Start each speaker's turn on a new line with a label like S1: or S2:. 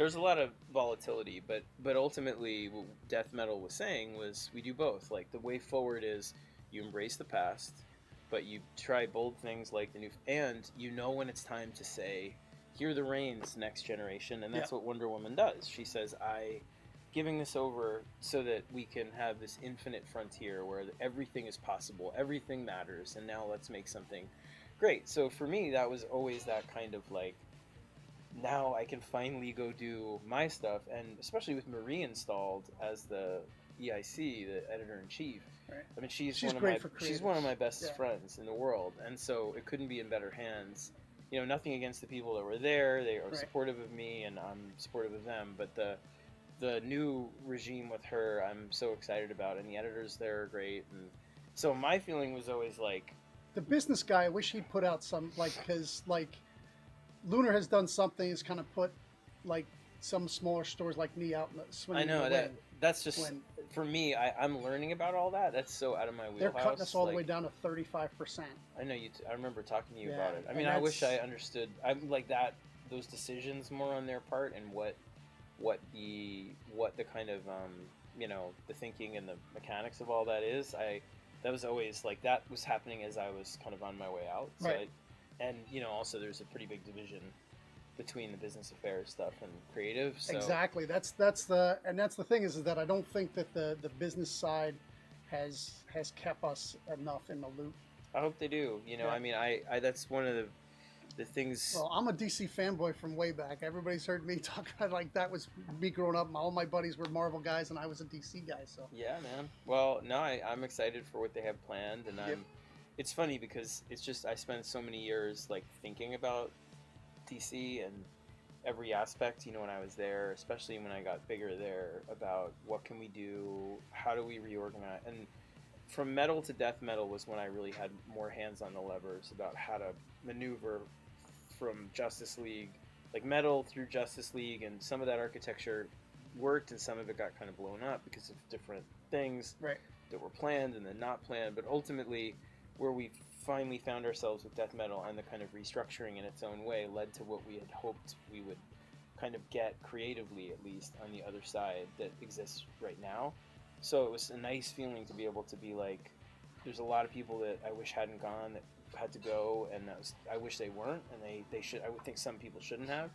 S1: There's a lot of volatility, but ultimately, what death metal was saying was we do both. Like the way forward is you embrace the past, but you try bold things like the new, and you know when it's time to say, "Here the reins, next generation," and
S2: Yeah.
S1: that's what Wonder Woman does. She says, "I." Giving this over so that we can have this infinite frontier where everything is possible, everything matters, and now let's make something great. So for me, that was always that kind of like, now I can finally go do my stuff, and especially with Marie installed as the EIC, the editor in chief.
S2: Right.
S1: I mean, she's
S2: She's
S1: one of
S2: great
S1: my
S2: for
S1: she's one of my
S2: creatives.
S1: best
S2: Yeah.
S1: friends in the world, and so it couldn't be in better hands. You know, nothing against the people that were there; they are
S2: Right.
S1: supportive of me, and I'm supportive of them. But the new regime with her, I'm so excited about, and the editors there are great. And so my feeling was always like,
S2: The business guy, I wish he'd put out some, like, because, like, Lunar has done something, has kind of put, like, some smaller stores like me out in the
S1: I
S2: swinging in
S1: know
S2: the
S1: that
S2: wind
S1: that's just
S2: when
S1: for me. I'm learning about all that. That's so out of my
S2: they're cutting us
S1: wheelhouse.
S2: all the way
S1: Like
S2: down to 35%.
S1: I know you. I remember talking to you about
S2: Yeah,
S1: it. I mean,
S2: and
S1: I wish I
S2: that's
S1: understood. I'm like that. Those decisions more on their part, and what the kind of the thinking and the mechanics of all that is. That was always like that was happening as I was kind of on my way out. So
S2: right.
S1: and also there's a pretty big division between the business affairs stuff and creative. So
S2: Exactly. That's the thing is that I don't think that the business side has kept us enough in the loop.
S1: I hope they do.
S2: Yeah.
S1: I mean, I that's one of the things.
S2: Well, I'm a DC fanboy from way back. Everybody's heard me talk about like that was me growing up. All my buddies were Marvel guys, and I was a DC guy. So,
S1: Yeah, man. Well, no, I'm excited for what they have planned, and
S2: yep.
S1: It's funny because it's just I spent so many years like thinking about DC and every aspect. When I was there, especially when I got bigger there, about what can we do, how do we reorganize, and from metal to death metal was when I really had more hands on the levers about how to maneuver from Justice League, like metal through Justice League, and some of that architecture worked and some of it got kind of blown up because of different things
S2: Right.
S1: that were planned and then not planned. But ultimately, where we finally found ourselves with death metal and the kind of restructuring in its own way led to what we had hoped we would kind of get creatively, at least on the other side that exists right now. So it was a nice feeling to be able to be like, there's a lot of people that I wish hadn't gone that had to go, and I wish they weren't, and they should. I would think some people shouldn't have.